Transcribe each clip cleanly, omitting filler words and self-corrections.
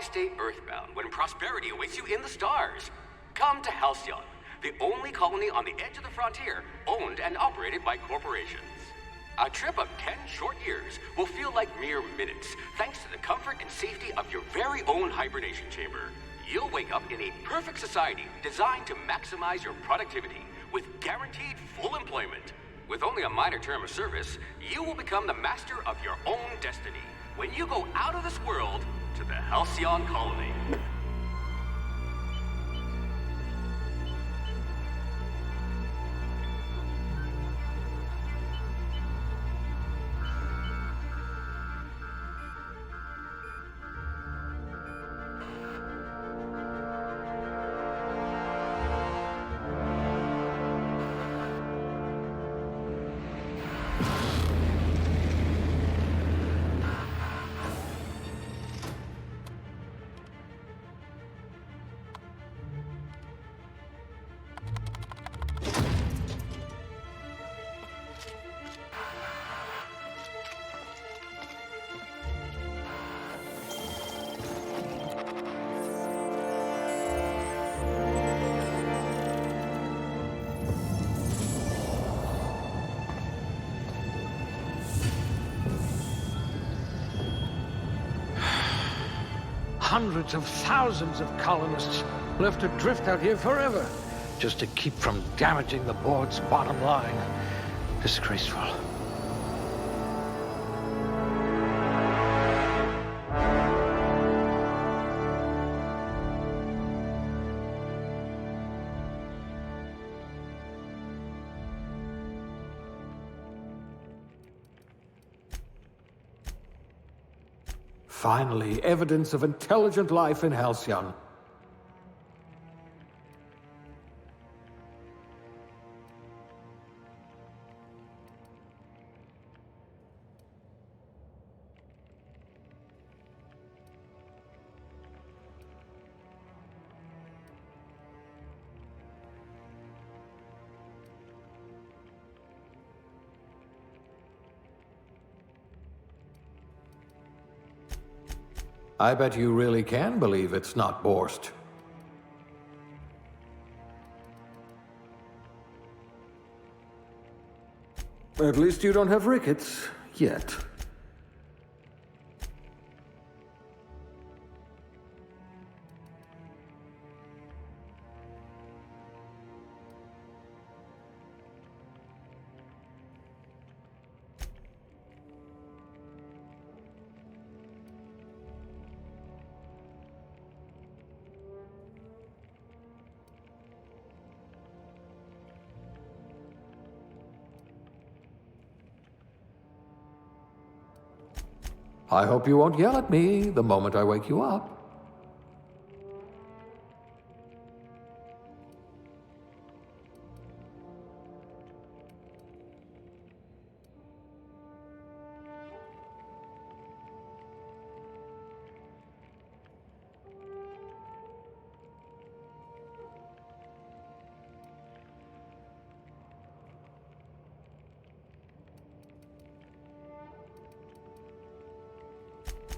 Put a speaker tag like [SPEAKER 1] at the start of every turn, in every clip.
[SPEAKER 1] stay earthbound when prosperity awaits you in the stars? Come to Halcyon, the only colony on the edge of the frontier, owned and operated by corporations. A trip of 10 short years will feel like mere minutes, thanks to the comfort and safety of your very own hibernation chamber. You'll wake up in a perfect society designed to maximize your productivity, with guaranteed full employment. With only a minor term of service, you will become the master of your own destiny when you go out of this world to the Halcyon colony.
[SPEAKER 2] Hundreds of thousands of colonists left adrift out here forever, just to keep from damaging the board's bottom line. Disgraceful.
[SPEAKER 3] Finally, evidence of intelligent life in Halcyon. I bet you really can believe it's not Borst. At least you don't have rickets, yet. I hope you won't yell at me the moment I wake you up.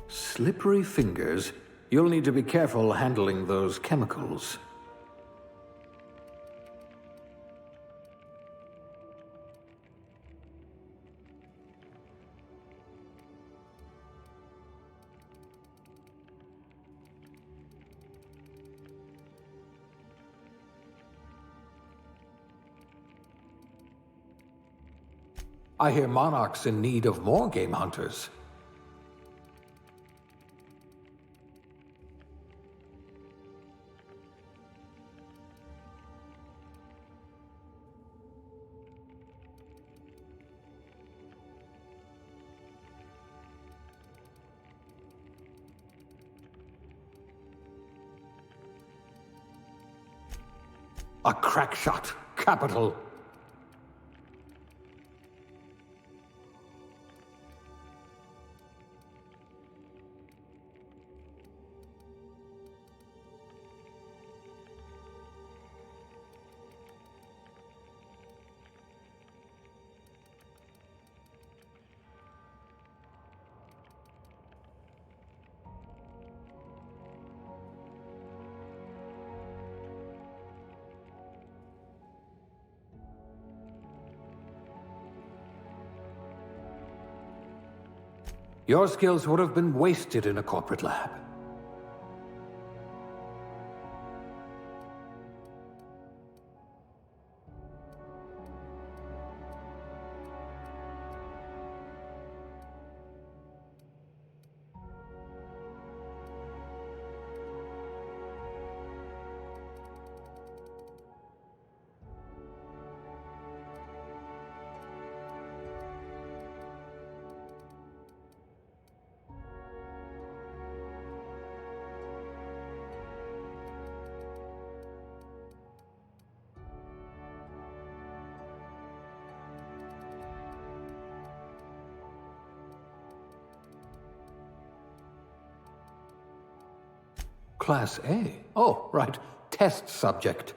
[SPEAKER 3] Slippery fingers. You'll need to be careful handling those chemicals. I hear Monarch's in need of more game hunters. A crack shot. Capital. Your skills would have been wasted in a corporate lab. Class A? Oh, right. Test subject.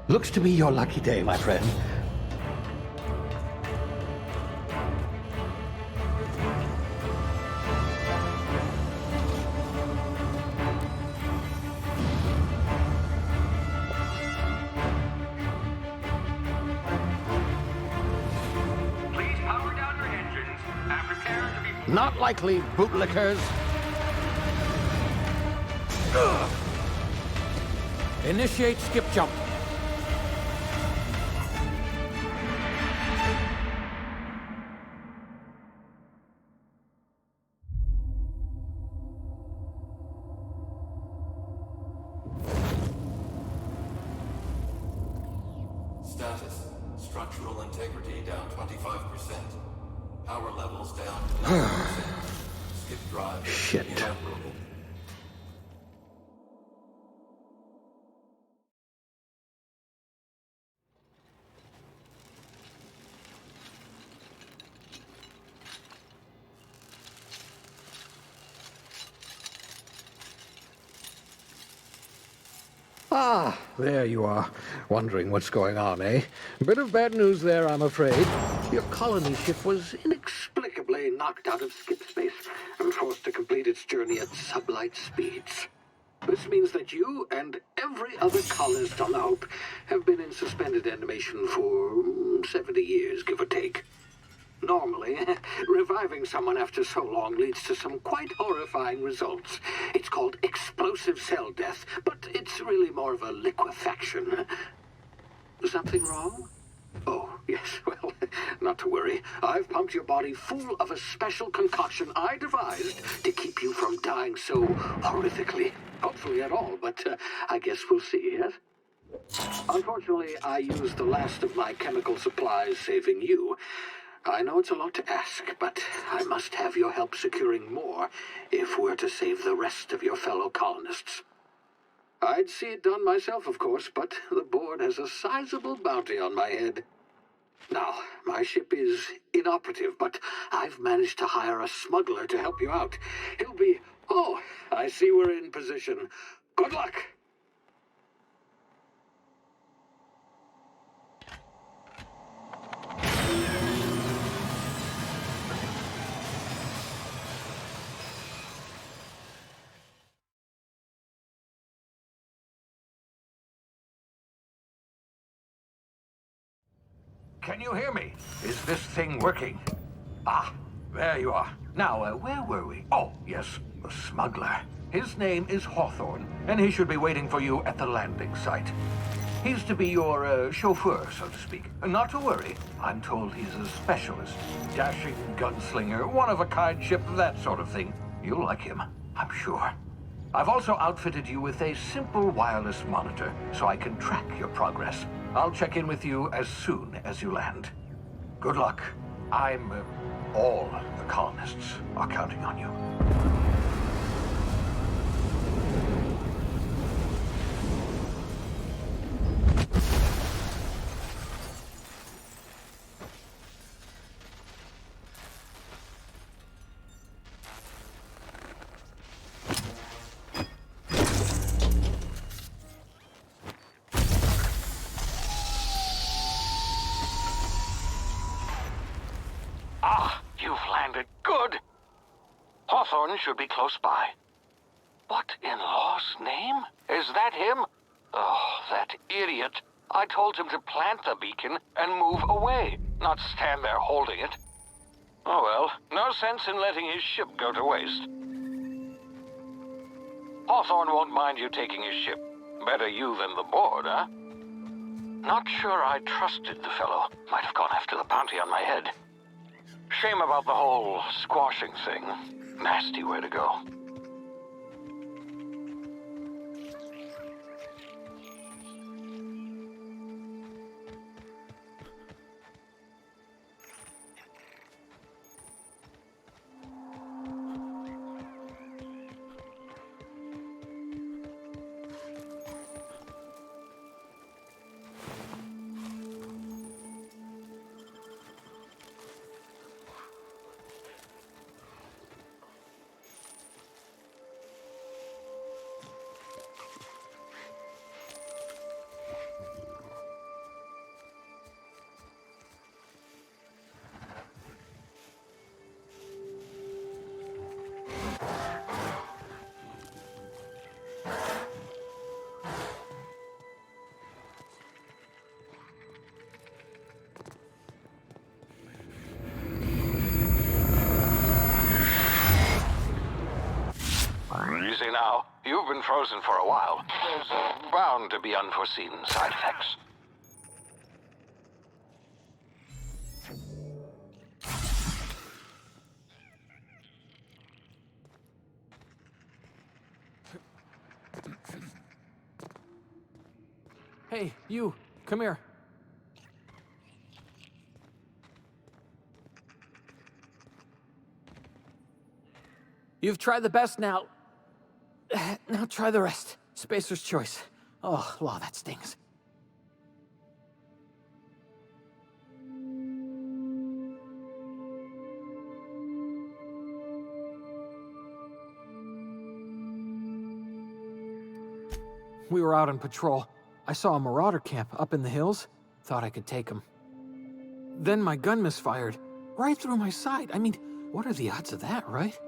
[SPEAKER 2] Looks to be your lucky day, my friend.
[SPEAKER 1] Please power down your engines and prepare to be...
[SPEAKER 2] Not likely, bootlickers.
[SPEAKER 3] Initiate skip jump.
[SPEAKER 4] Status. Structural integrity down 25%. Power levels down 90%. Skip drive
[SPEAKER 3] Shit.
[SPEAKER 4] inoperable.
[SPEAKER 2] Ah, there you are. Wondering what's going on, eh? Bit of bad news there, I'm afraid. Your colony ship was inexplicably knocked out of skip space and forced to complete its journey at sublight speeds. This means that you and every other colonist on the Hope have been in suspended animation for 70 years, give or take. Normally, reviving someone after so long leads to some quite horrifying results. It's called explosive cell death, but it's really more of a liquefaction. Something wrong? Oh, yes, well, not to worry. I've pumped your body full of a special concoction I devised to keep you from dying so horrifically. Hopefully at all, but I guess we'll see, yes? Unfortunately, I used the last of my chemical supplies saving you. I know it's a lot to ask, but I must have your help securing more if we're to save the rest of your fellow colonists. I'd see it done myself, of course, but the board has a sizable bounty on my head. Now, my ship is inoperative, but I've managed to hire a smuggler to help you out. He'll be... Oh, I see we're in position. Good luck! Can you hear me? Is this thing working? Ah, there you are. Now, where were we? Oh, yes, the smuggler. His name is Hawthorne, and he should be waiting for you at the landing site. He's to be your chauffeur, so to speak. Not to worry. I'm told he's a specialist. Dashing gunslinger, one-of-a-kind ship, that sort of thing. You'll like him, I'm sure. I've also outfitted you with a simple wireless monitor, so I can track your progress. I'll check in with you as soon as you land. Good luck. All the colonists are counting on you.
[SPEAKER 5] You've landed good. Hawthorne should be close by. What in law's name? Is that him? Oh, that idiot. I told him to plant the beacon and move away, not stand there holding it. Oh well, no sense in letting his ship go to waste. Hawthorne won't mind you taking his ship. Better you than the board, huh? Not sure I trusted the fellow. Might have gone after the bounty on my head. Shame about the whole squashing thing. Nasty way to go. you've been frozen for a while. There's bound to be unforeseen side effects.
[SPEAKER 6] Hey, you, come here. You've tried the best now. Now try the rest. Spacer's choice. Oh, law, that stings. We were out on patrol. I saw a marauder camp up in the hills. Thought I could take him. Then my gun misfired. Right through my side. I mean, what are the odds of that, right?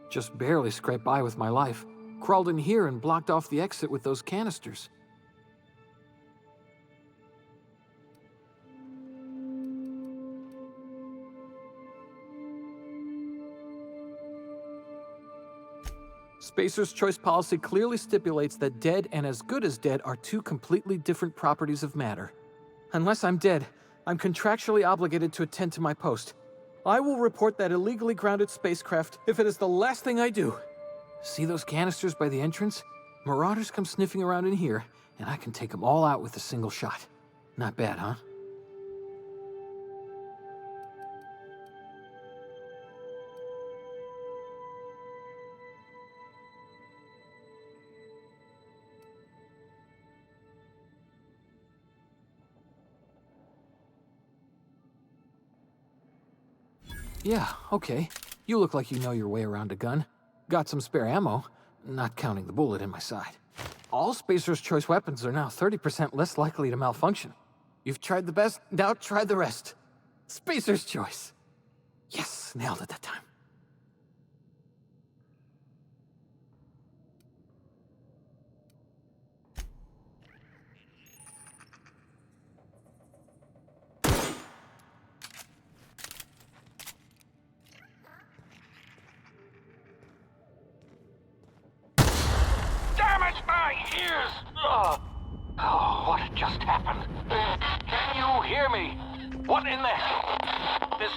[SPEAKER 6] Just barely scraped by with my life. Crawled in here and blocked off the exit with those canisters. Spacer's choice policy clearly stipulates that dead and as good as dead are two completely different properties of matter. Unless I'm dead, I'm contractually obligated to attend to my post. I will report that illegally grounded spacecraft if it is the last thing I do. See those canisters by the entrance? Marauders come sniffing around in here, and I can take them all out with a single shot. Not bad, huh? Yeah, okay. You look like you know your way around a gun. Got some spare ammo, not counting the bullet in my side. All Spacer's choice weapons are now 30% less likely to malfunction. You've tried the best, now try the rest. Spacer's choice. Yes, nailed it that time.
[SPEAKER 5] Damn it, my ears! Oh, what just happened? Can you hear me? What in the hell? This...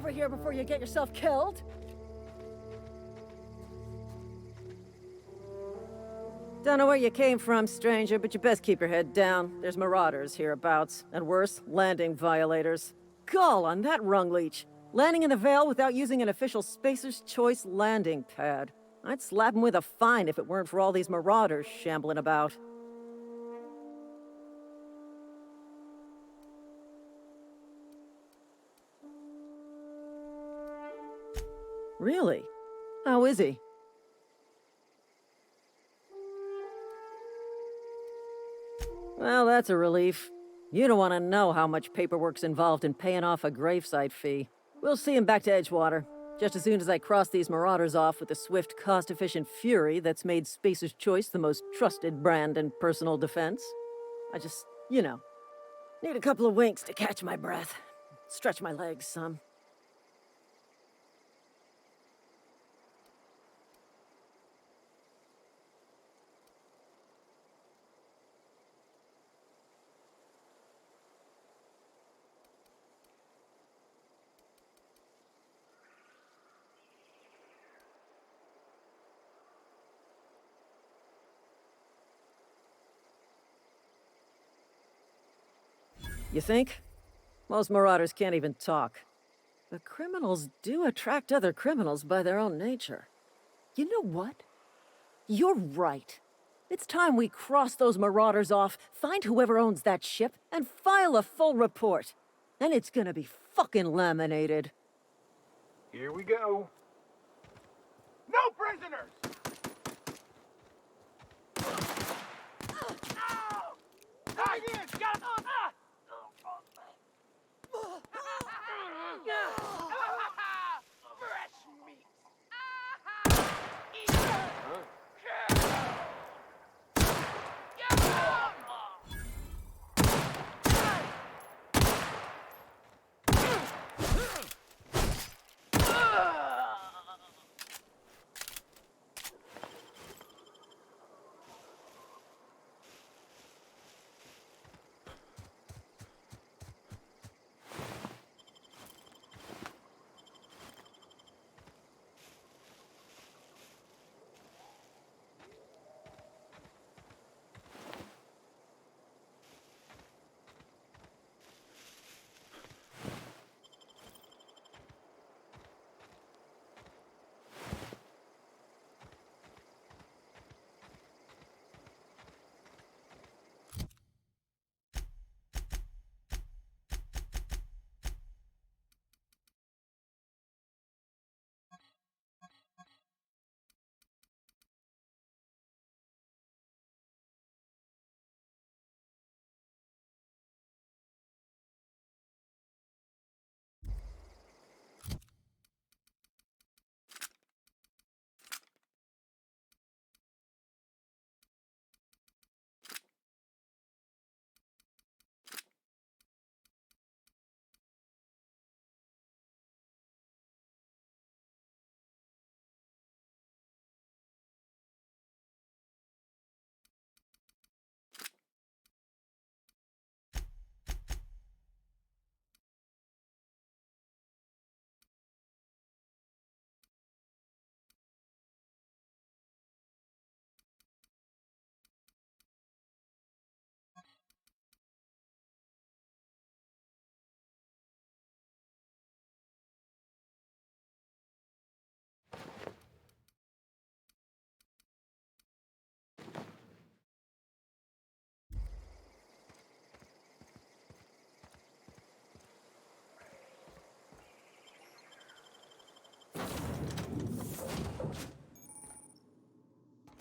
[SPEAKER 7] over here before you get yourself killed! Don't know where you came from, stranger, but you best keep your head down. There's marauders hereabouts, and worse, landing violators. Gall on that rung leech! Landing in the Vale without using an official Spacer's Choice landing pad. I'd slap him with a fine if it weren't for all these marauders shambling about. Really? How is he? Well, that's a relief. You don't want to know how much paperwork's involved in paying off a gravesite fee. We'll see him back to Edgewater, just as soon as I cross these marauders off with the swift, cost-efficient fury that's made Spacer's Choice the most trusted brand in personal defense. I just, need a couple of winks to catch my breath. Stretch my legs some. You think? Most marauders can't even talk. But criminals do attract other criminals by their own nature. You know what? You're right. It's time we cross those marauders off, find whoever owns that ship, and file a full report. Then it's gonna be fucking laminated.
[SPEAKER 8] Here we go. No prisoners!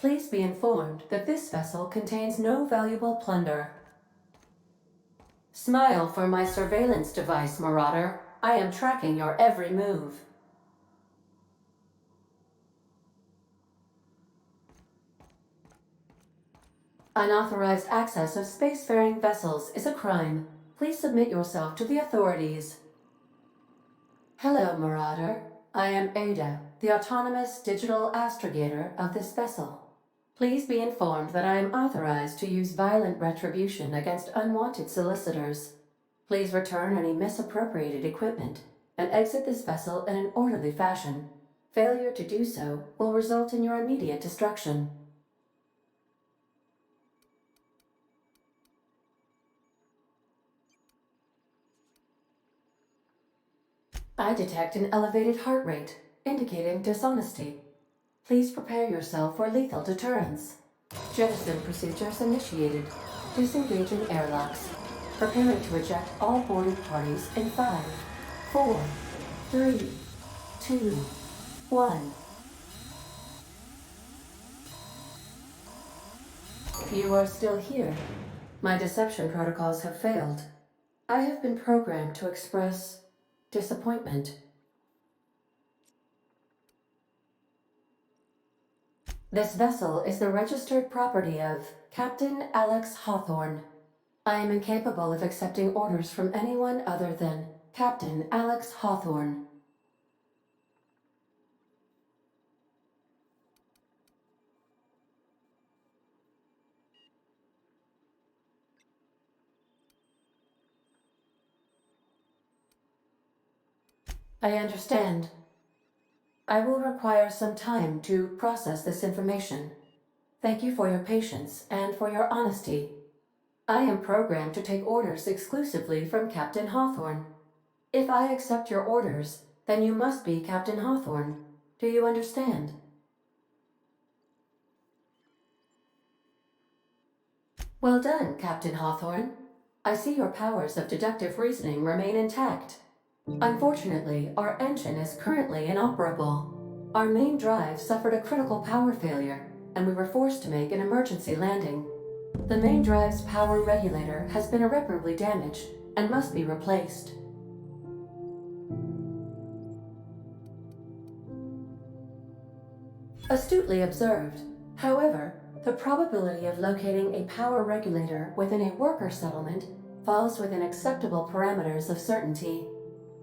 [SPEAKER 9] Please be informed that this vessel contains no valuable plunder. Smile for my surveillance device, Marauder. I am tracking your every move. Unauthorized access of spacefaring vessels is a crime. Please submit yourself to the authorities. Hello, Marauder. I am Ada, the autonomous digital astrogator of this vessel. Please be informed that I am authorized to use violent retribution against unwanted solicitors. Please return any misappropriated equipment and exit this vessel in an orderly fashion. Failure to do so will result in your immediate destruction. I detect an elevated heart rate, indicating dishonesty. Please prepare yourself for lethal deterrence. Jettison procedures initiated. Disengaging airlocks. Preparing to eject all boarded parties in 5, 4, 3, 2, 1. You are still here. My deception protocols have failed. I have been programmed to express disappointment. This vessel is the registered property of Captain Alex Hawthorne. I am incapable of accepting orders from anyone other than Captain Alex Hawthorne. I understand. I will require some time to process this information. Thank you for your patience and for your honesty. I am programmed to take orders exclusively from Captain Hawthorne. If I accept your orders, then you must be Captain Hawthorne. Do you understand? Well done, Captain Hawthorne. I see your powers of deductive reasoning remain intact. Unfortunately, our engine is currently inoperable. Our main drive suffered a critical power failure, and we were forced to make an emergency landing. The main drive's power regulator has been irreparably damaged and must be replaced. Astutely observed. However, the probability of locating a power regulator within a worker settlement falls within acceptable parameters of certainty.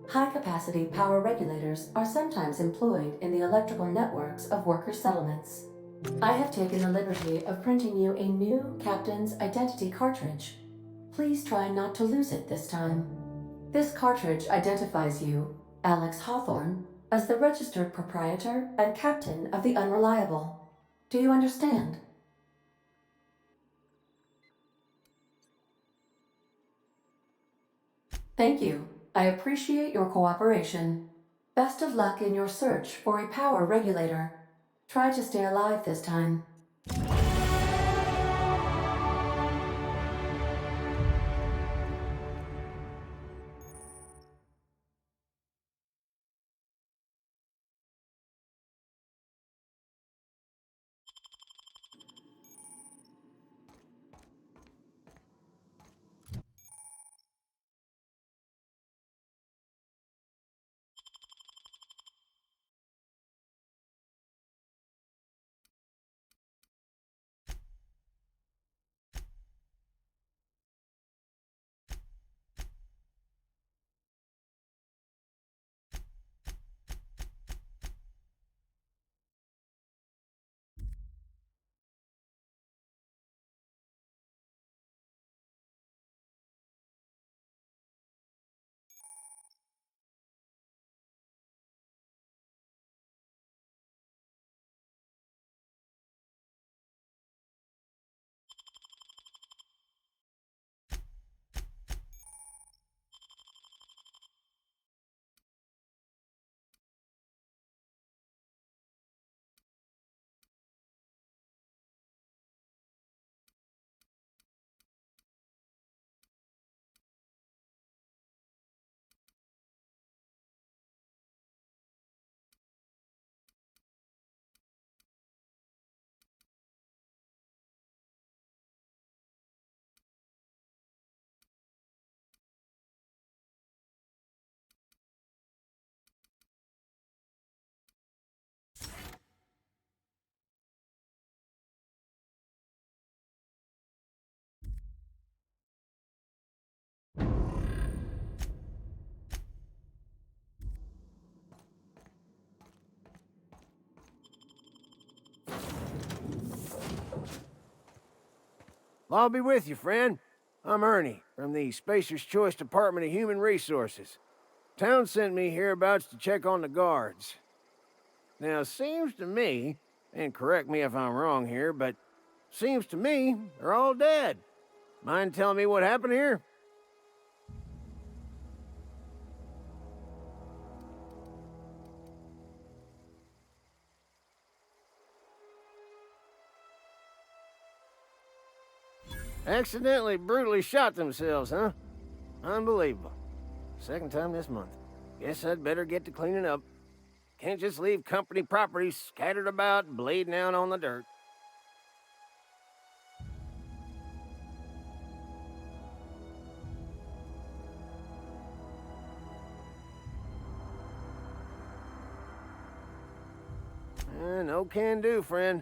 [SPEAKER 9] High-capacity power regulators are sometimes employed in the electrical networks of worker settlements. I have taken the liberty of printing you a new Captain's Identity cartridge. Please try not to lose it this time. This cartridge identifies you, Alex Hawthorne, as the registered proprietor and captain of the Unreliable. Do you understand? Thank you. I appreciate your cooperation. Best of luck in your search for a power regulator. Try to stay alive this time.
[SPEAKER 10] I'll be with you, friend. I'm Ernie, from the Spacer's Choice Department of Human Resources. Town sent me hereabouts to check on the guards. Now, seems to me, and correct me if I'm wrong here, but seems to me they're all dead. Mind telling me what happened here? Accidentally brutally shot themselves, huh? Unbelievable. Second time this month. Guess I'd better get to cleaning up. Can't just leave company property scattered about, bleeding out on the dirt. No can do, friend.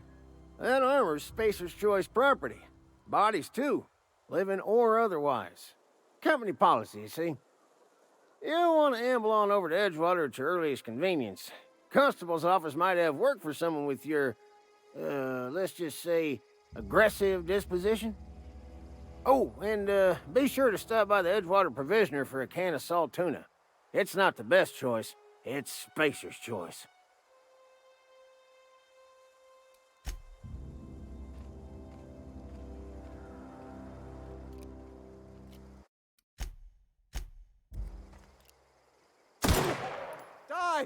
[SPEAKER 10] That armor's Spacer's Choice property. Bodies, too. Living or otherwise. Company policy, you see. You don't want to amble on over to Edgewater at your earliest convenience. Constable's office might have work for someone with your, let's just say, aggressive disposition. Oh, and be sure to stop by the Edgewater Provisioner for a can of salt tuna. It's not the best choice, it's Spacer's Choice. Die!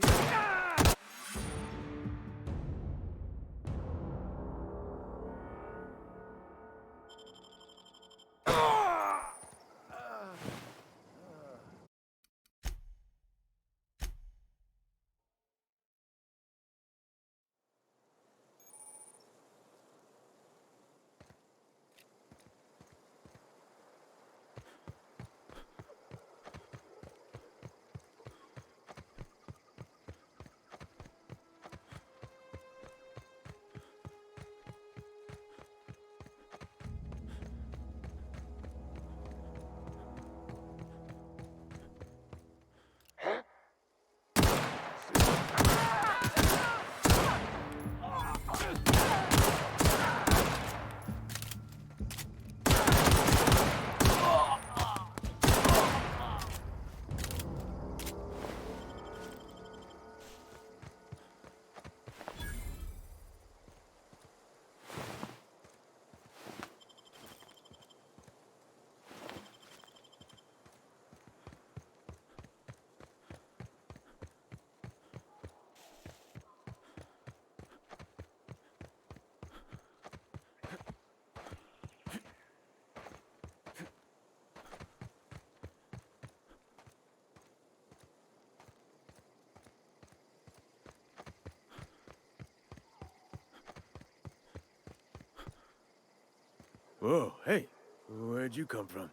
[SPEAKER 11] Whoa, hey, where'd you come from?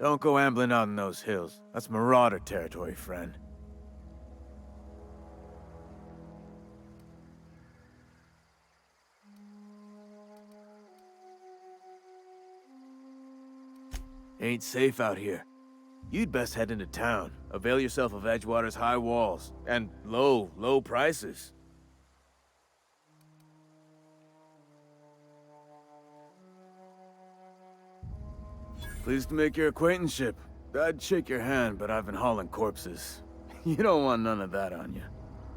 [SPEAKER 11] Don't go ambling out in those hills. That's Marauder territory, friend. Ain't safe out here. You'd best head into town. Avail yourself of Edgewater's high walls and low prices. Pleased to make your acquaintanceship. I'd shake your hand, but I've been hauling corpses. You don't want none of that on you.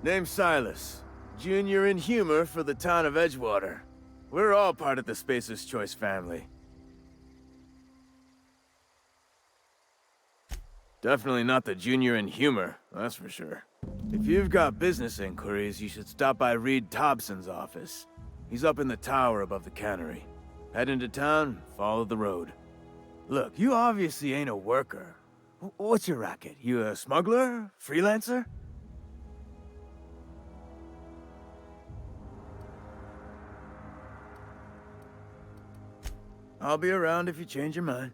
[SPEAKER 11] Name's Silas. Junior in humor for the town of Edgewater. We're all part of the Spacer's Choice family. Definitely not the junior in humor, that's for sure. If you've got business inquiries, you should stop by Reed Thompson's office. He's up in the tower above the cannery. Head into town, follow the road. Look, you obviously ain't a worker. What's your racket? You a smuggler? Freelancer? I'll be around if you change your mind.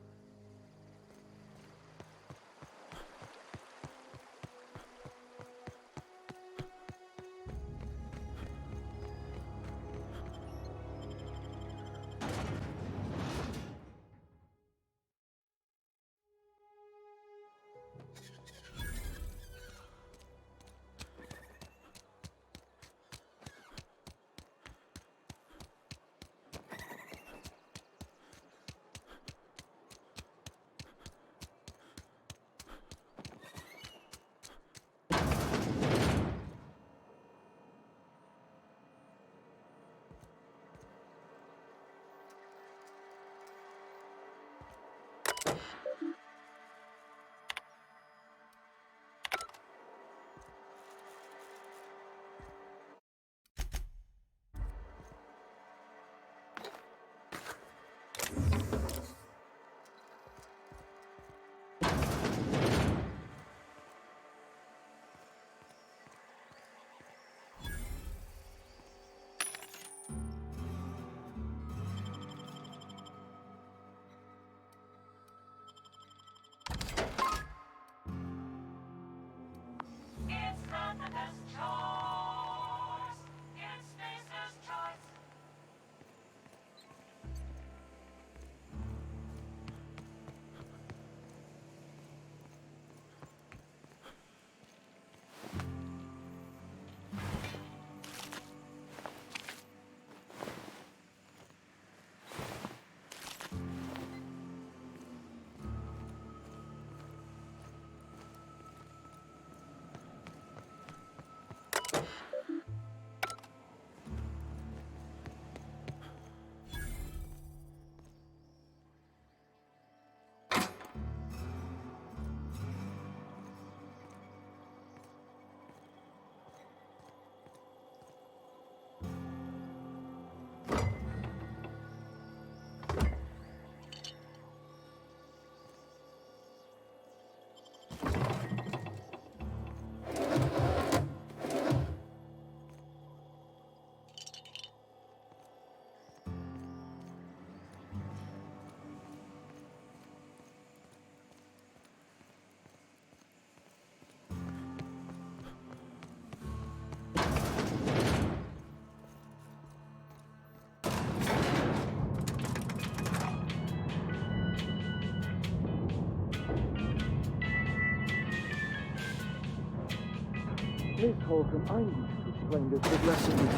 [SPEAKER 12] Miss Holcomb, I need to explain this big lesson to you.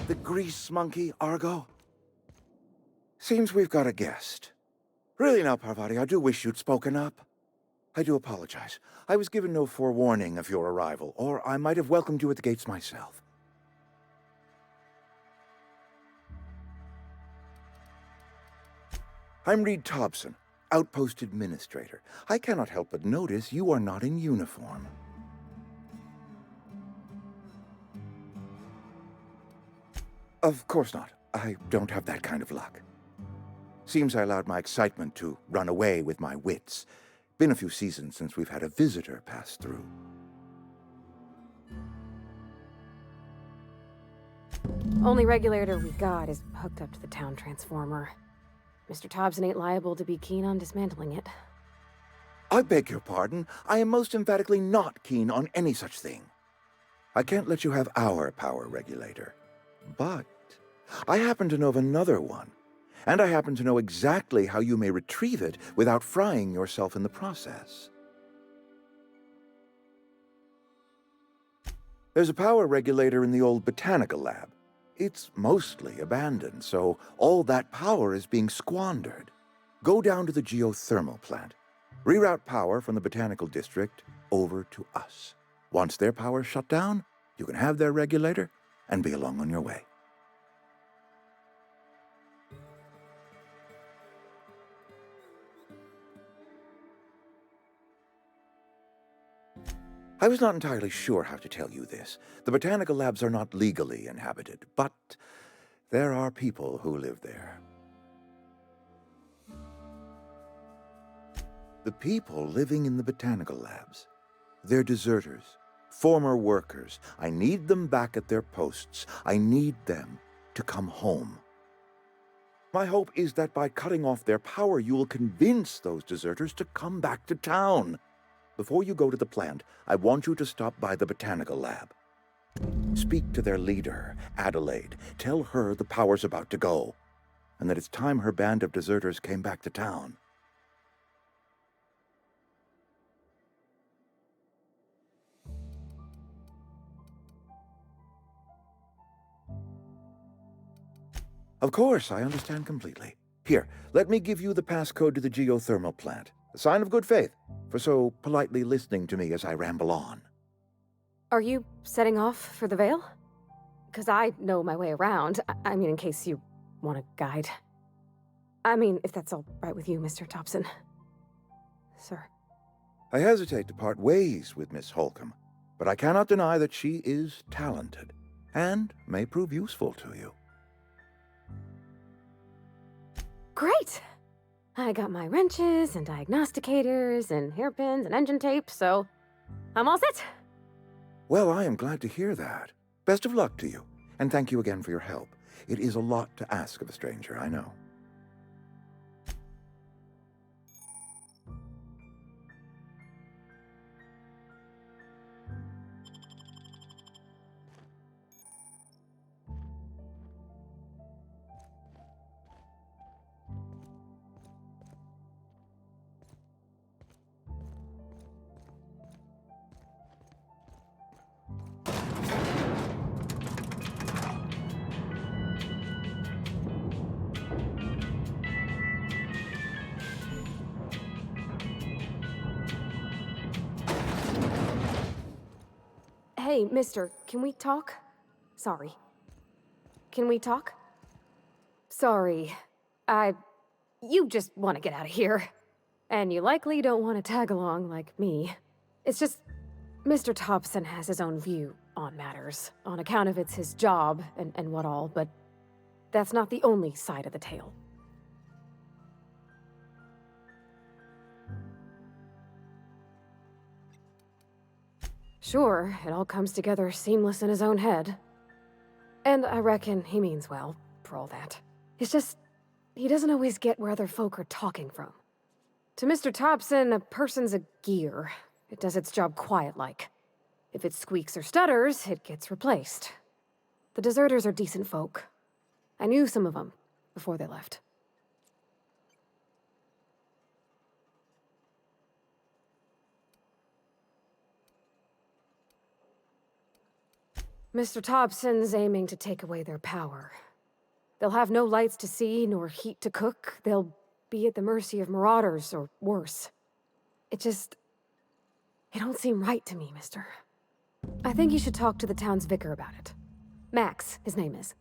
[SPEAKER 13] The grease monkey, Argo? Seems we've got a guest. Really now, Parvati, I do wish you'd spoken up. I do apologize. I was given no forewarning of your arrival, or I might have welcomed you at the gates myself. I'm Reed Thompson, Outpost Administrator. I cannot help but notice you are not in uniform. Of course not. I don't have that kind of luck. Seems I allowed my excitement to run away with my wits. Been a few seasons since we've had a visitor pass through.
[SPEAKER 14] Only regulator we've got is hooked up to the town transformer. Mr. Thompson ain't liable to be keen on dismantling it.
[SPEAKER 13] I beg your pardon. I am most emphatically not keen on any such thing. I can't let you have our power regulator. But I happen to know of another one. And I happen to know exactly how you may retrieve it without frying yourself in the process. There's a power regulator in the old botanical lab. It's mostly abandoned, so all that power is being squandered. Go down to the geothermal plant. Reroute power from the botanical district over to us. Once their power's shut down, you can have their regulator and be along on your way. I was not entirely sure how to tell you this. The botanical labs are not legally inhabited, but there are people who live there. The people living in the botanical labs, they're deserters, former workers. I need them back at their posts. I need them to come home. My hope is that by cutting off their power, you will convince those deserters to come back to town. Before you go to the plant, I want you to stop by the botanical lab. Speak to their leader, Adelaide. Tell her the power's about to go, and that it's time her band of deserters came back to town. Of course, I understand completely. Here, let me give you the passcode to the geothermal plant. A sign of good faith, for so politely listening to me as I ramble on.
[SPEAKER 14] Are you setting off for the Vale? Because I know my way around. I mean, in case you want a guide. I mean, if that's all right with you, Mr. Thompson. Sir.
[SPEAKER 13] I hesitate to part ways with Miss Holcomb, but I cannot deny that she is talented, and may prove useful to you.
[SPEAKER 14] Great! I got my wrenches and diagnosticators and hairpins and engine tape, so I'm all set.
[SPEAKER 13] Well, I am glad to hear that. Best of luck to you, and thank you again for your help. It is a lot to ask of a stranger, I know.
[SPEAKER 14] Hey, mister, can we talk? Sorry. Can we talk? Sorry. You just want to get out of here. And you likely don't want to tag along like me. It's just, Mr. Thompson has his own view on matters, on account of it's his job and what all, but that's not the only side of the tale. Sure, it all comes together seamless in his own head. And I reckon he means well, for all that. It's just, he doesn't always get where other folk are talking from. To Mr. Thompson, a person's a gear. It does its job quiet-like. If it squeaks or stutters, it gets replaced. The deserters are decent folk. I knew some of them before they left. Mr. Thompson's aiming to take away their power. They'll have no lights to see, nor heat to cook. They'll be at the mercy of marauders, or worse. It don't seem right to me, mister. I think you should talk to the town's vicar about it. Max, his name is.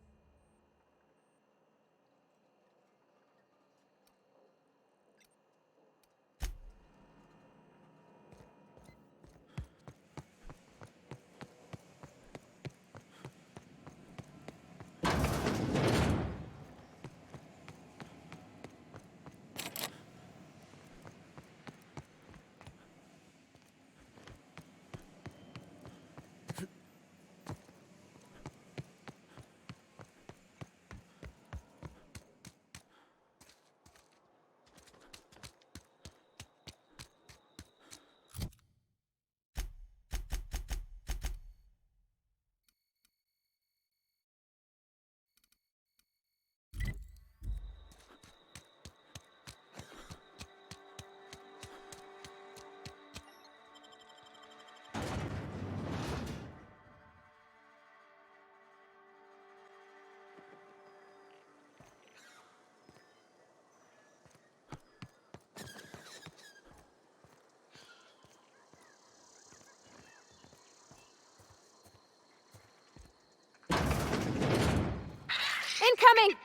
[SPEAKER 14] Incoming!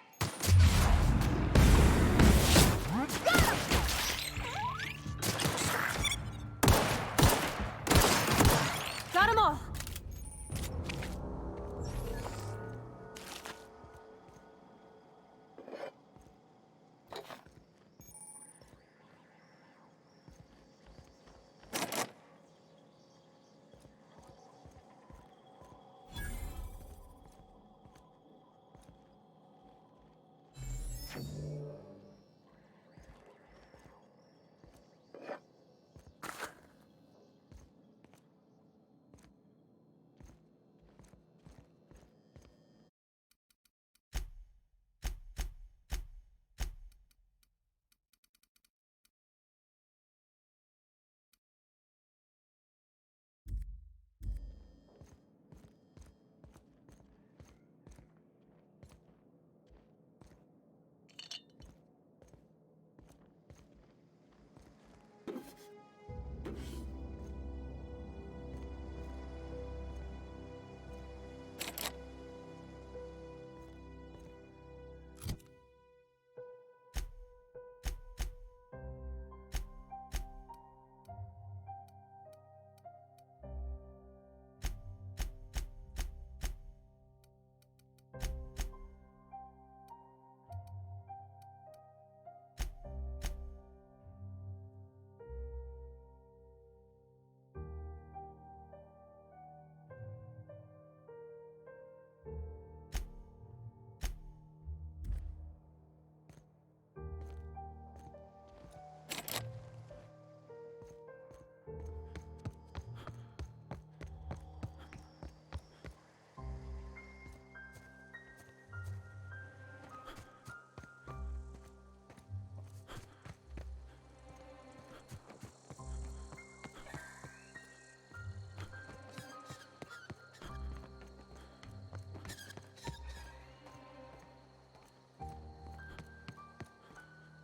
[SPEAKER 14] Got 'em all!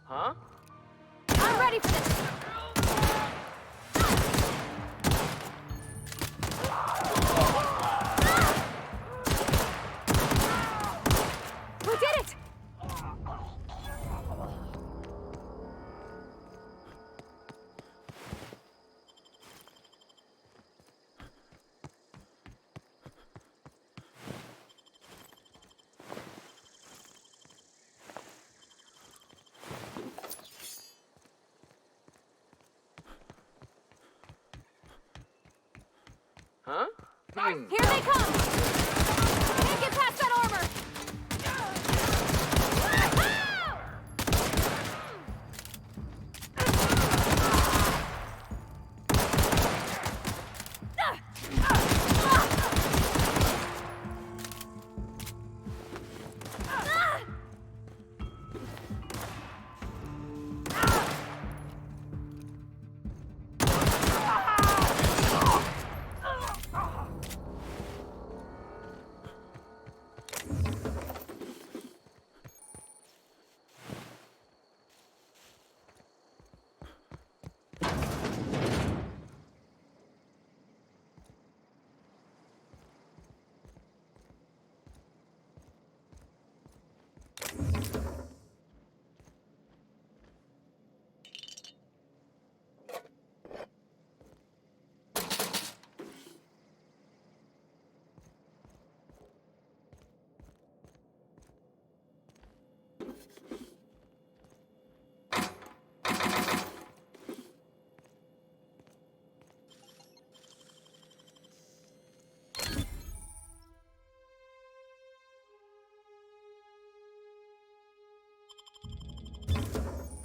[SPEAKER 15] Huh?
[SPEAKER 14] I'm ready for this! We did it!
[SPEAKER 15] Huh?
[SPEAKER 14] Here they come! Can't get past that armor!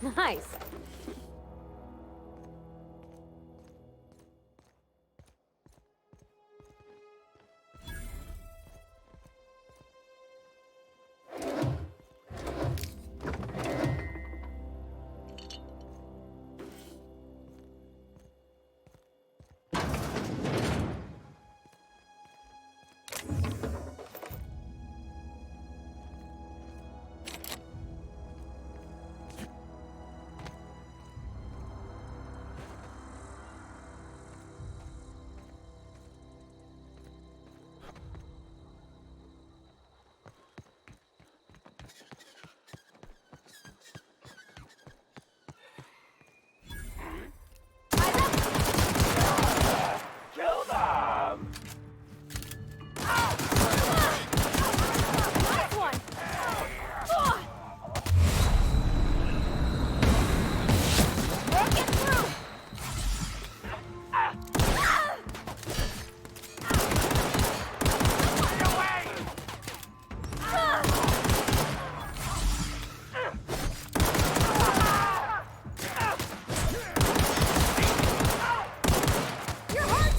[SPEAKER 14] Nice.
[SPEAKER 8] Kill them!
[SPEAKER 14] Nice one! Break it through! You're hurt!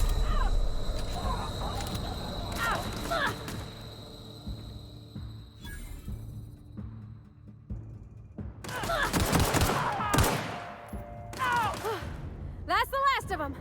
[SPEAKER 14] That's the last of them.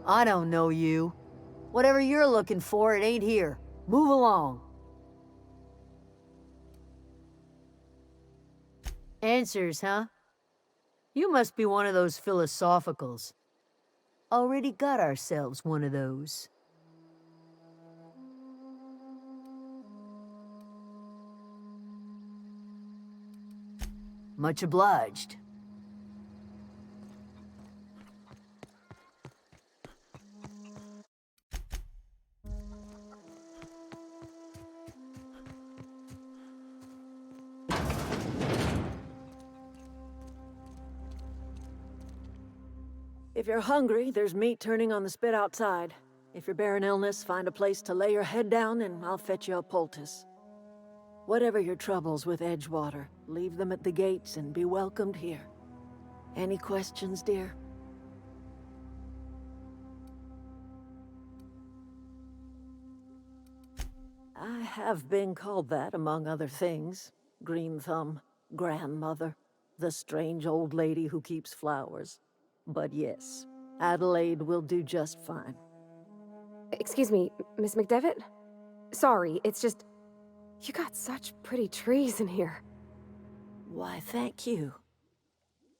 [SPEAKER 15] I don't know you. Whatever you're looking for, it ain't here. Move along. Answers, huh? You must be one of those philosophicals. Already got ourselves one of those. Much obliged.
[SPEAKER 7] If you're hungry, there's meat turning on the spit outside. If you're bearing illness, find a place to lay your head down and I'll fetch you a poultice. Whatever your troubles with Edgewater, leave them at the gates and be welcomed here. Any questions, dear? I have been called that, among other things. Green Thumb, grandmother, the strange old lady who keeps flowers. But yes, Adelaide will do just fine.
[SPEAKER 14] Excuse me, Miss McDevitt? Sorry, it's just... You got such pretty trees in here.
[SPEAKER 7] Why, thank you.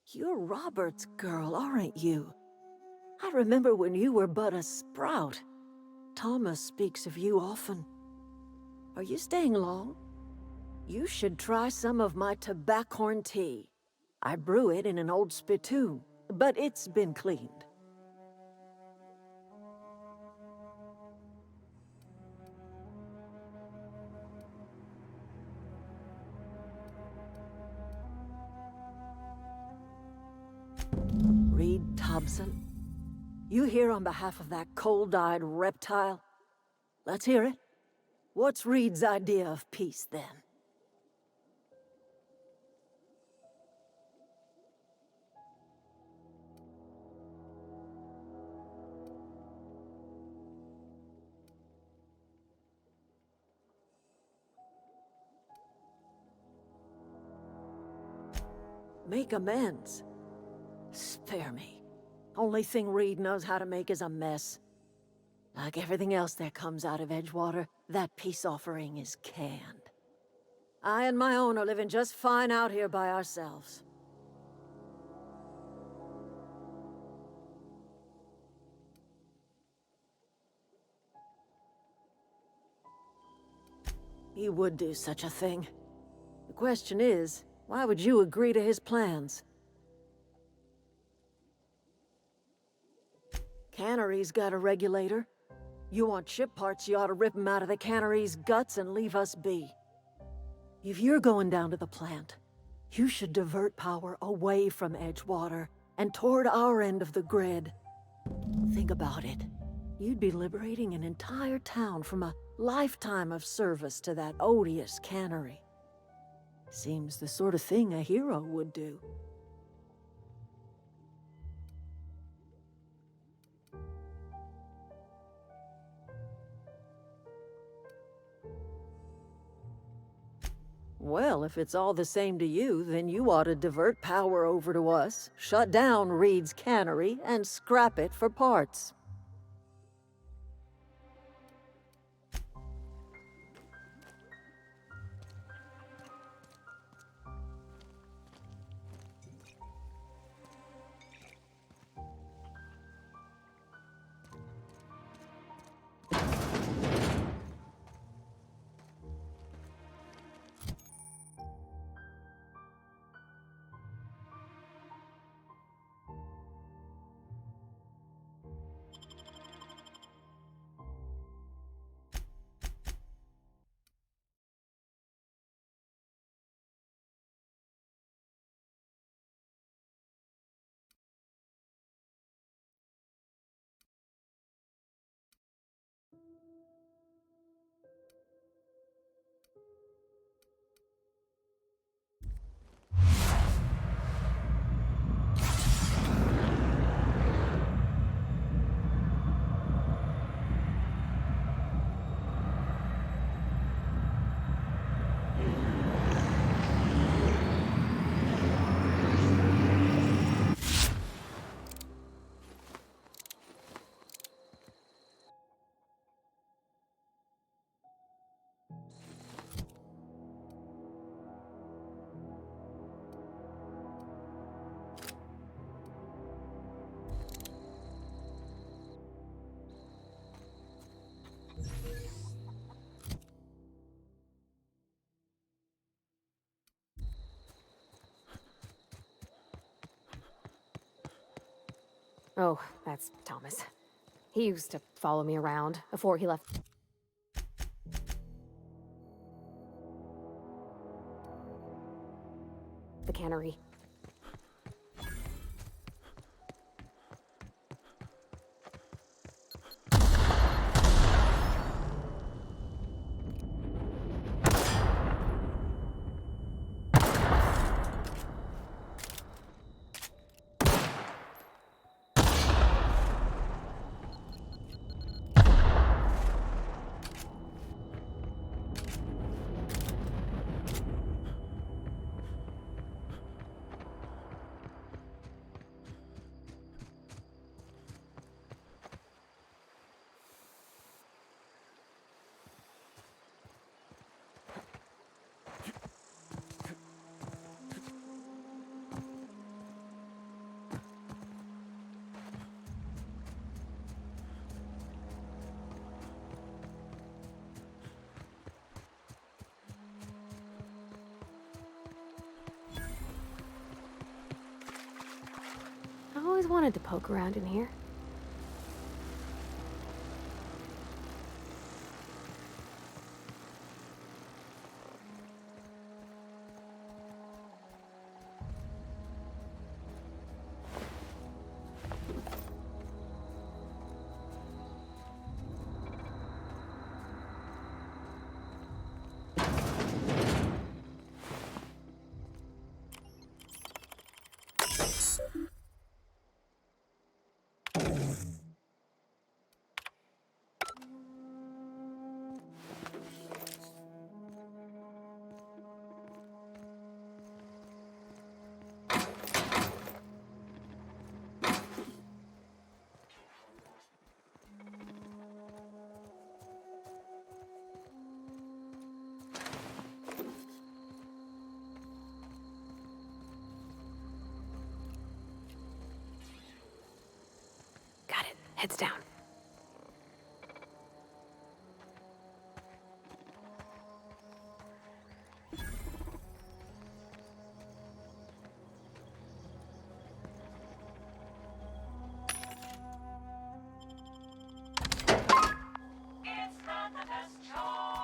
[SPEAKER 7] You're Robert's girl, aren't you? I remember when you were but a sprout. Thomas speaks of you often. Are you staying long? You should try some of my tobaccorn tea. I brew it in an old spittoon, but it's been cleaned. Reed Thompson? You here on behalf of that cold-eyed reptile? Let's hear it. What's Reed's idea of peace, then? Make amends? Spare me. Only thing Reed knows how to make is a mess. Like everything else that comes out of Edgewater, that peace offering is canned. I and my own are living just fine out here by ourselves. He would do such a thing. The question is, why would you agree to his plans? Cannery's got a regulator. You want ship parts, you ought to rip 'em out of the cannery's guts and leave us be. If you're going down to the plant, you should divert power away from Edgewater and toward our end of the grid. Think about it. You'd be liberating an entire town from a lifetime of service to that odious cannery. Seems the sort of thing a hero would do. Well, if it's all the same to you, then you ought to divert power over to us, shut down Reed's cannery, and scrap it for parts.
[SPEAKER 14] Oh, that's Thomas. He used to follow me around before he left. The cannery. I always wanted to poke around in here. Got it. Heads down.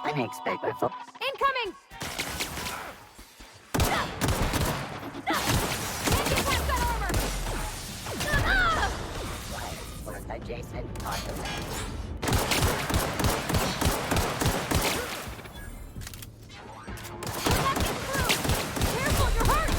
[SPEAKER 14] Unexpected. Incoming! Adjacent Careful, you're hurt!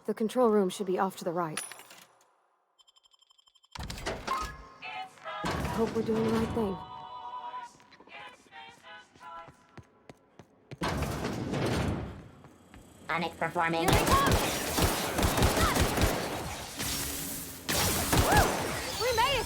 [SPEAKER 14] The control room should be off to the right. I hope we're doing the right thing.
[SPEAKER 16] Onyx performing.
[SPEAKER 14] Woo! We made it!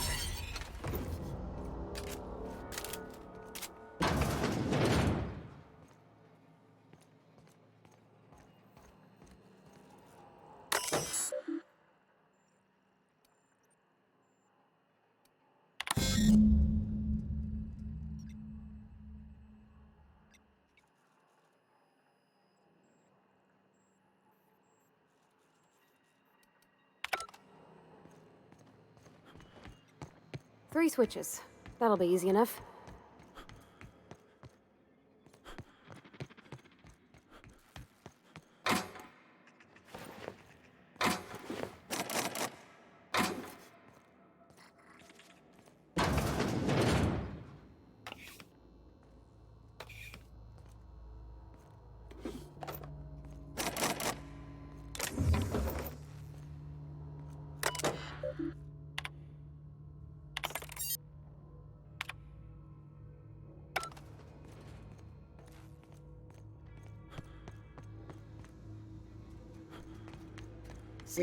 [SPEAKER 14] Three switches. That'll be easy enough.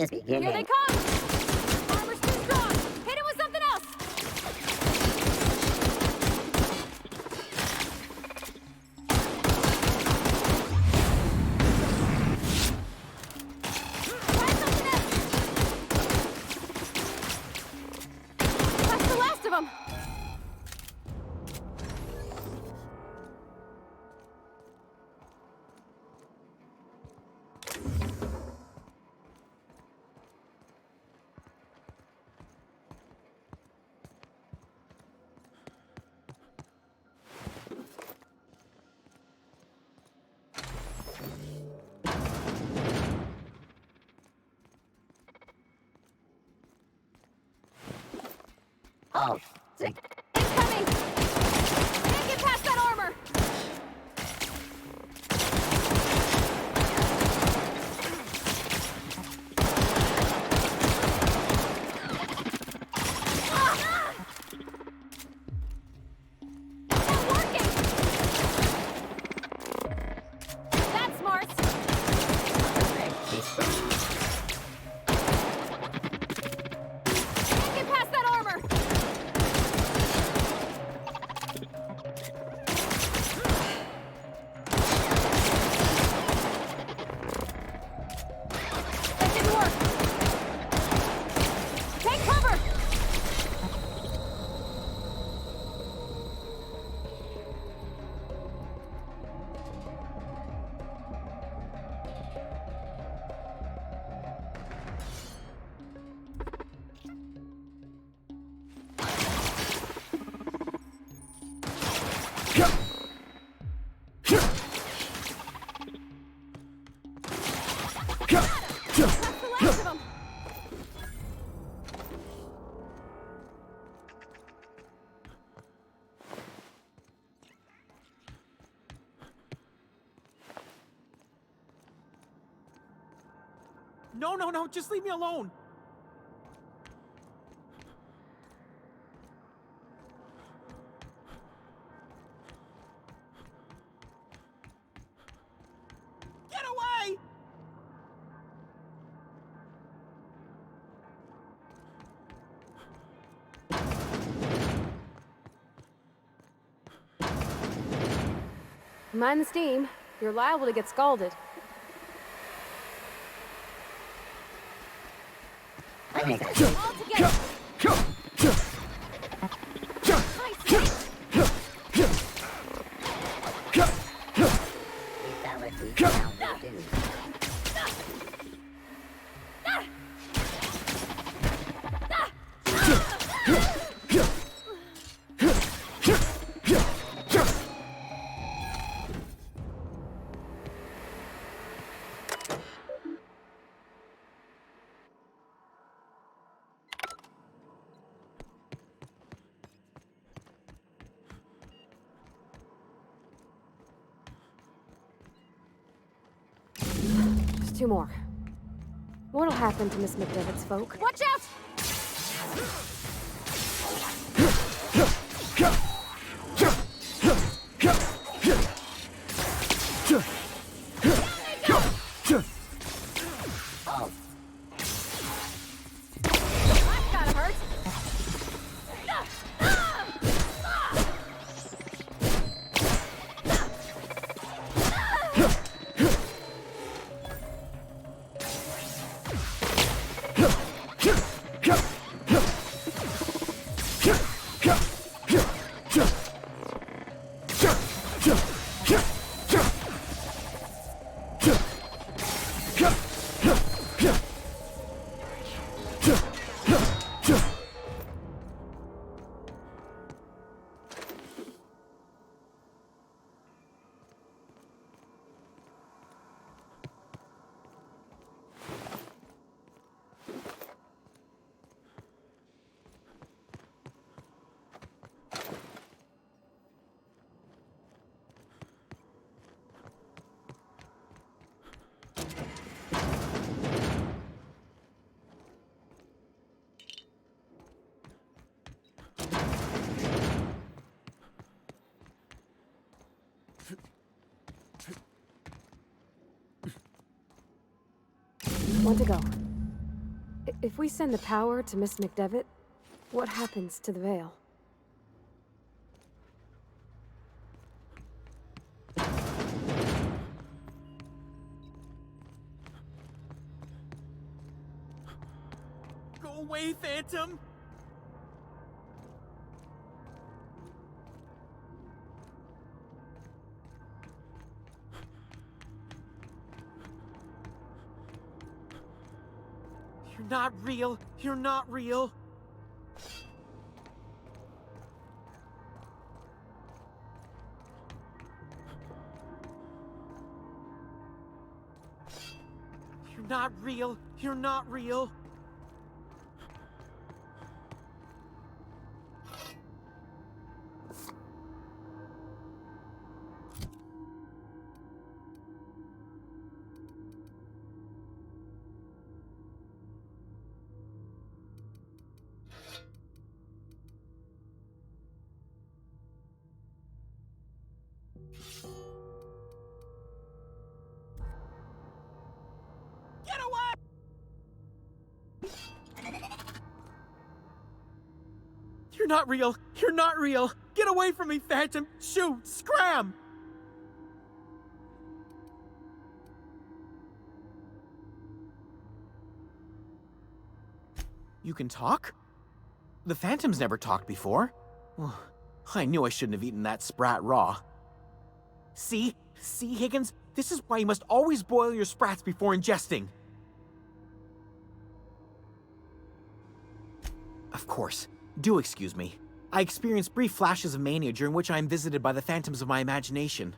[SPEAKER 16] is beginning.
[SPEAKER 14] Here they come! Armor's too strong! Hit him with something else! Try something else! That's the last of them!
[SPEAKER 16] Oh, sick.
[SPEAKER 14] Incoming! Can't get past that armor! Ah! Not working! That's smart! Can't get past that armor! That didn't work! Take cover! That's the last of them!
[SPEAKER 6] No, just leave me alone. Get away!
[SPEAKER 14] Mind the steam. You're liable to get scalded.
[SPEAKER 16] I make that.
[SPEAKER 14] All together! Just two more. What'll happen to Miss McDevitt's folk? Watch out! That gotta hurt! One to go. if we send the power to Miss McDevitt, what happens to the veil?
[SPEAKER 17] Go away, Phantom! You're not real. You're not real. You're not real. You're not real. Get away! You're not real. You're not real. Get away from me, Phantom. Shoot! Scram! You can talk? The Phantom's never talked before. I knew I shouldn't have eaten that sprat raw. See? See, Higgins? This is why you must always boil your sprats before ingesting. Of course. Do excuse me. I experience brief flashes of mania during which I am visited by the phantoms of my imagination.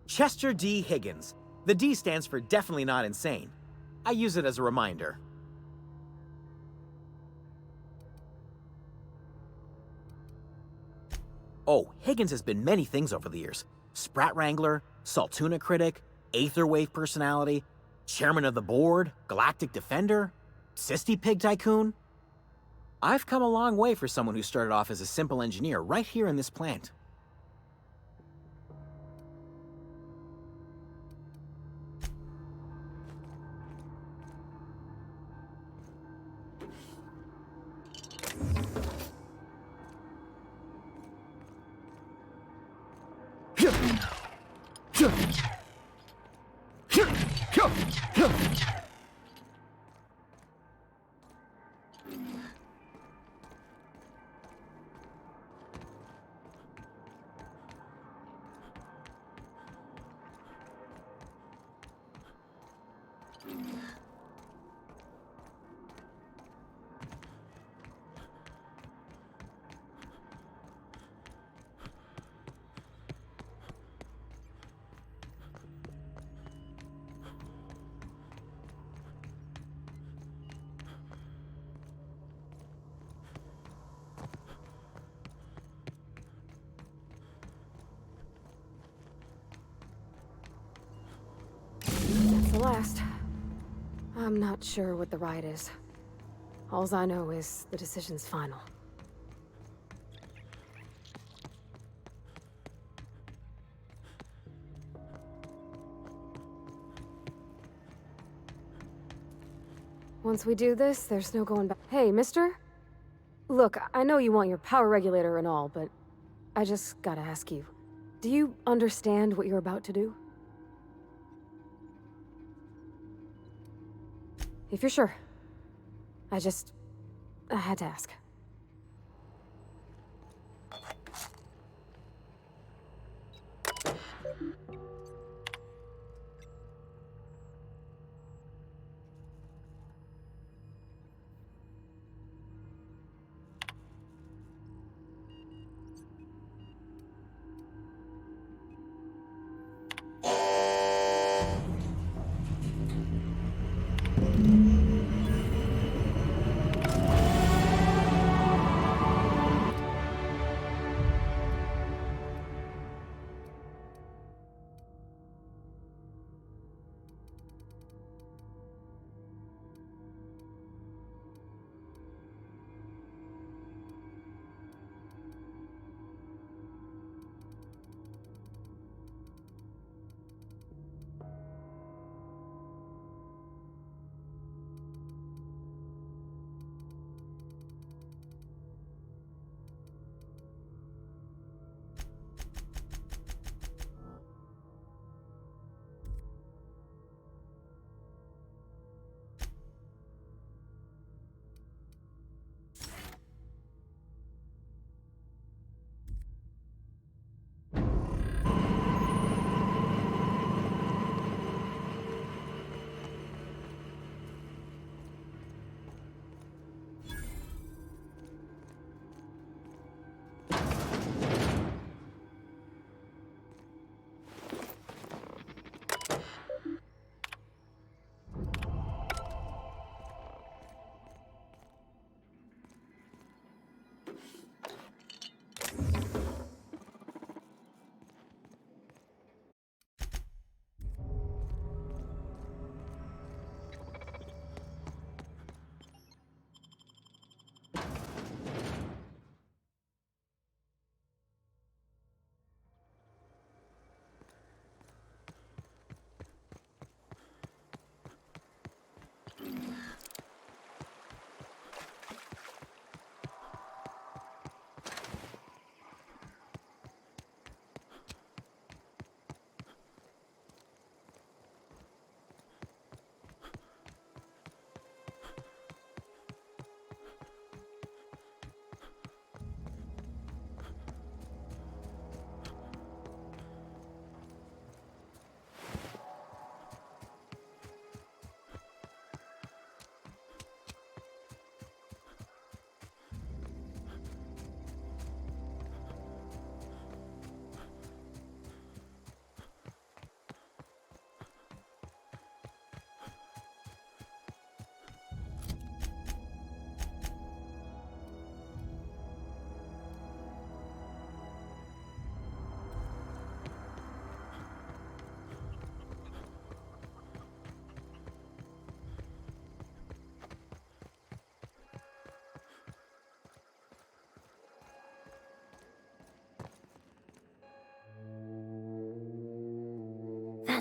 [SPEAKER 17] Chester D. Higgins. The D stands for definitely not insane. I use it as a reminder. Oh, Higgins has been many things over the years. Sprat Wrangler, Saltuna Critic, Aetherwave Personality, Chairman of the Board, Galactic Defender, Sisty Pig Tycoon. I've come a long way for someone who started off as a simple engineer right here in this plant.
[SPEAKER 14] That's the last. I'm not sure what the right is. Alls I know is the decision's final. Once we do this, there's no going back. Hey, mister? Look, I know you want your power regulator and all, but I just gotta ask you. Do you understand what you're about to do? If you're sure. I had to ask.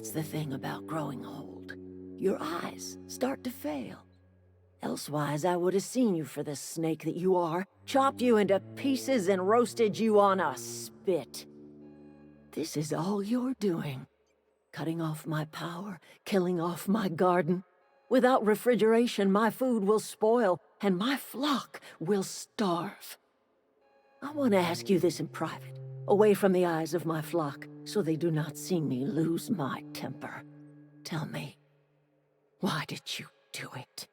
[SPEAKER 18] That's the thing about growing old. Your eyes start to fail. Elsewise, I would have seen you for the snake that you are, chopped you into pieces and roasted you on a spit. This is all you're doing. Cutting off my power, killing off my garden. Without refrigeration, my food will spoil, and my flock will starve. I want to ask you this in private, away from the eyes of my flock, so they do not see me lose my temper. Tell me, why did you do it?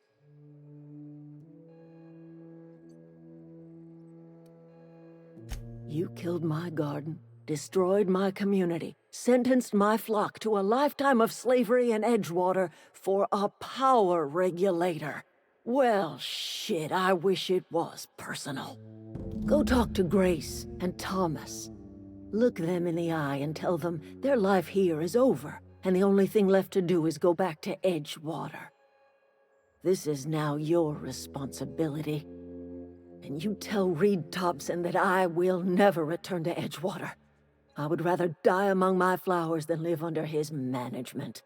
[SPEAKER 18] You killed my garden, destroyed my community, sentenced my flock to a lifetime of slavery in Edgewater for a power regulator. Well, shit, I wish it was personal. Go talk to Grace and Thomas. Look them in the eye and tell them their life here is over, and the only thing left to do is go back to Edgewater. This is now your responsibility. And you tell Reed Thompson that I will never return to Edgewater. I would rather die among my flowers than live under his management.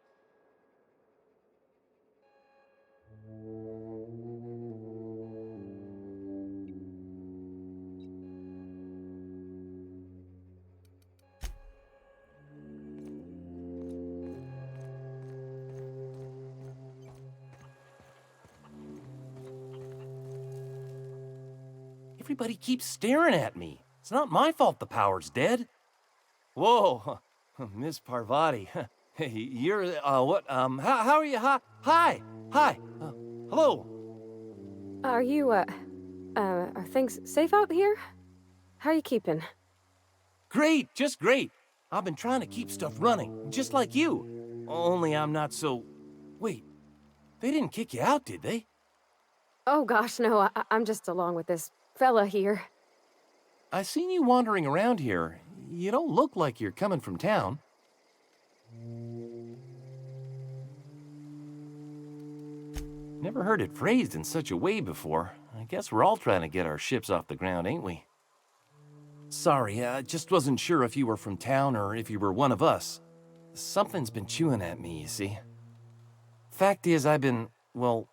[SPEAKER 19] Everybody keeps staring at me. It's not my fault the power's dead. Whoa, Miss Parvati. Hey, you're, what, how are you? Hi, hello.
[SPEAKER 14] Are you, are things safe out here? How are you keeping?
[SPEAKER 19] Great, just great. I've been trying to keep stuff running, just like you. Only I'm not so... Wait, they didn't kick you out, did they?
[SPEAKER 14] Oh gosh, no, I'm just along with this fella here.
[SPEAKER 19] I seen you wandering around here. You don't look like you're coming from town. Never heard it phrased in such a way before. I guess we're all trying to get our ships off the ground, ain't we? Sorry, I just wasn't sure if you were from town or if you were one of us. Something's been chewing at me, you see. Fact is, I've been, well,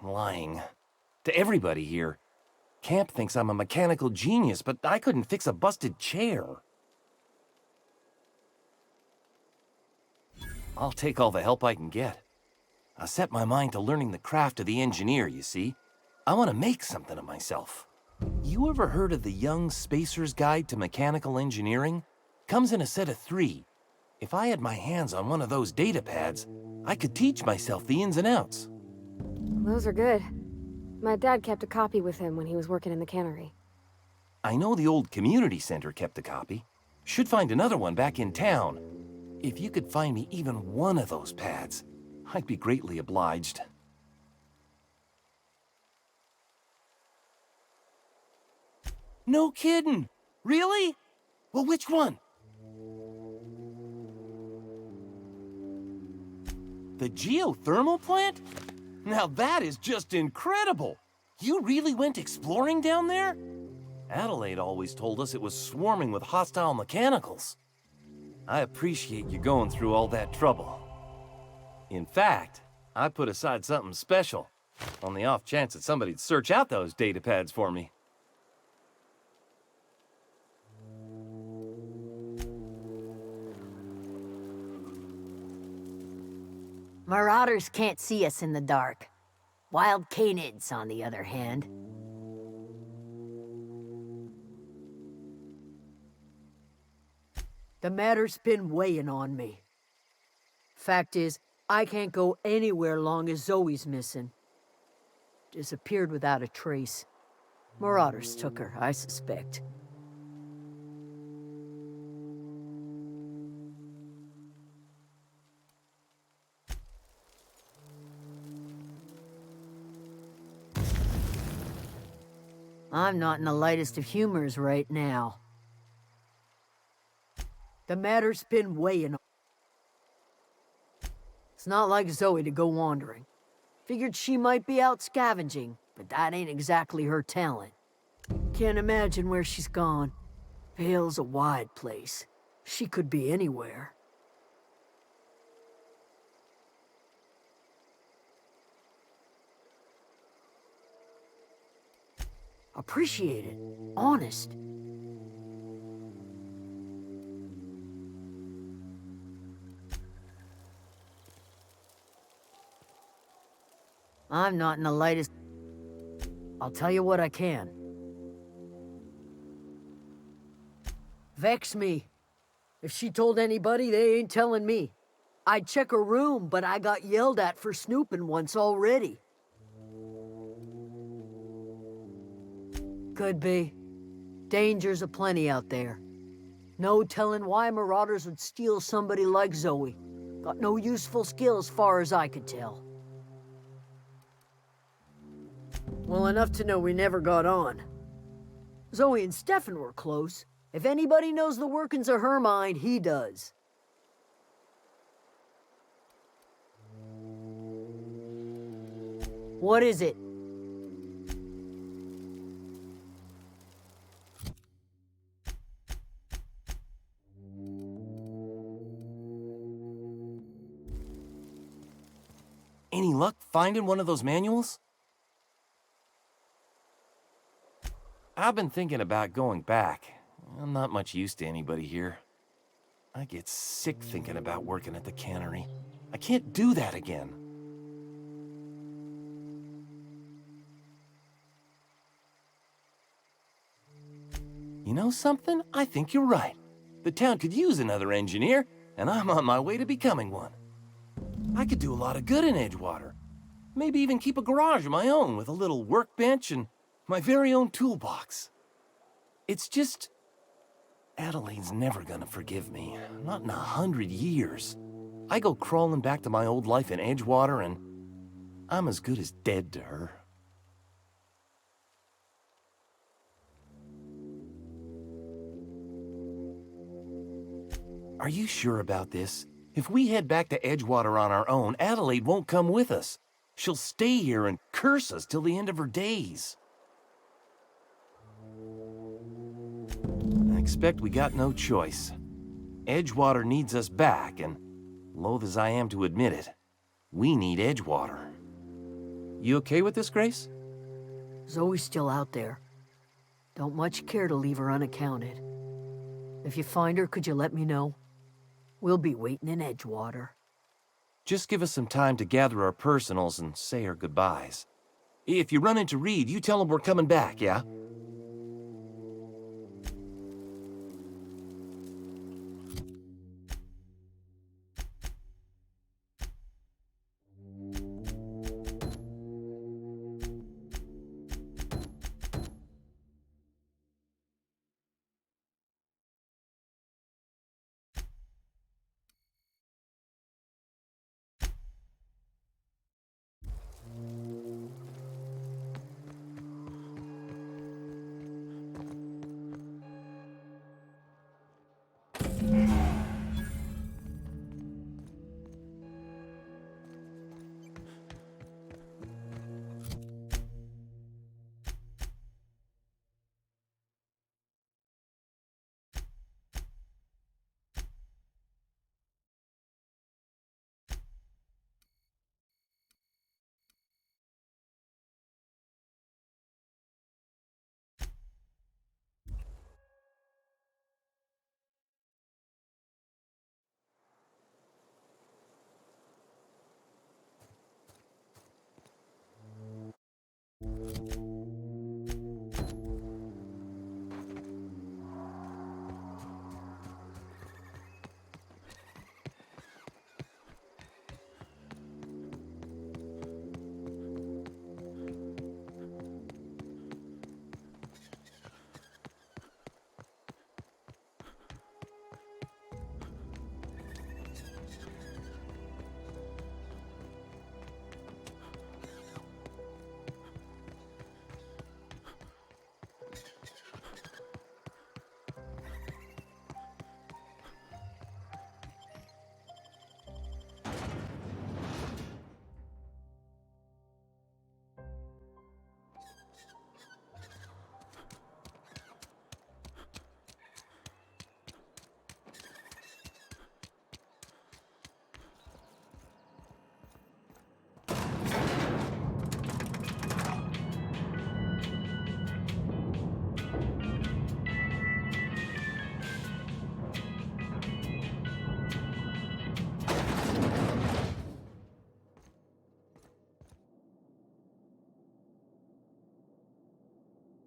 [SPEAKER 19] lying. To everybody here. Camp thinks I'm a mechanical genius, but I couldn't fix a busted chair. I'll take all the help I can get. I set my mind to learning the craft of the engineer, you see. I want to make something of myself. You ever heard of the Young Spacer's Guide to Mechanical Engineering? Comes in a set of 3. If I had my hands on one of those data pads, I could teach myself the ins and outs.
[SPEAKER 14] Those are good. My dad kept a copy with him when he was working in the cannery.
[SPEAKER 19] I know the old community center kept a copy. Should find another one back in town. If you could find me even one of those pads, I'd be greatly obliged. No kidding! Really? Well, which one? The geothermal plant? Now that is just incredible! You really went exploring down there? Adelaide always told us it was swarming with hostile mechanicals. I appreciate you going through all that trouble. In fact, I put aside something special, on the off chance that somebody'd search out those data pads for me.
[SPEAKER 15] Marauders can't see us in the dark. Wild canids, on the other hand. The matter's been weighing on me. Fact is, I can't go anywhere long as Zoe's missing. Disappeared without a trace. Marauders took her, I suspect. I'm not in the lightest of humors right now. The matter's been weighing on. It's not like Zoe to go wandering. Figured she might be out scavenging, but that ain't exactly her talent. Can't imagine where she's gone. Vale's a wide place. She could be anywhere. Appreciate it. Honest. I'm not in the lightest... I'll tell you what I can. Vex me. If she told anybody, they ain't telling me. I'd check her room, but I got yelled at for snooping once already. Could be. Dangers aplenty out there. No telling why marauders would steal somebody like Zoe. Got no useful skill as far as I could tell. Well, enough to know we never got on. Zoe and Stefan were close. If anybody knows the workings of her mind, he does. What is it?
[SPEAKER 19] Any luck finding one of those manuals? I've been thinking about going back. I'm not much use to anybody here. I get sick thinking about working at the cannery. I can't do that again. You know something? I think you're right. The town could use another engineer, and I'm on my way to becoming one. I could do a lot of good in Edgewater. Maybe even keep a garage of my own with a little workbench and my very own toolbox. It's just... Adelaide's never gonna forgive me. Not in 100 years. I go crawling back to my old life in Edgewater, and I'm as good as dead to her. Are you sure about this? If we head back to Edgewater on our own, Adelaide won't come with us. She'll stay here and curse us till the end of her days. I expect we got no choice. Edgewater needs us back, and loath as I am to admit it, we need Edgewater. You okay with this, Grace?
[SPEAKER 15] Zoe's still out there. Don't much care to leave her unaccounted. If you find her, could you let me know? We'll be waiting in Edgewater.
[SPEAKER 19] Just give us some time to gather our personals and say our goodbyes. If you run into Reed, you tell him we're coming back, yeah?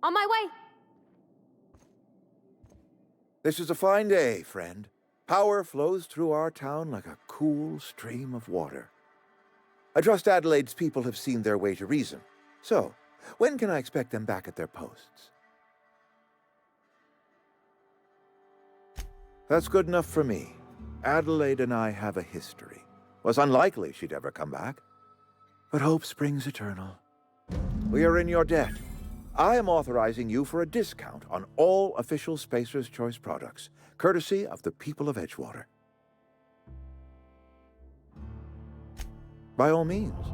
[SPEAKER 14] On my way!
[SPEAKER 13] This is a fine day, friend. Power flows through our town like a cool stream of water. I trust Adelaide's people have seen their way to reason. So, when can I expect them back at their posts? That's good enough for me. Adelaide and I have a history. Was unlikely she'd ever come back. But hope springs eternal. We are in your debt. I am authorizing you for a discount on all official Spacer's Choice products, courtesy of the people of Edgewater. By all means,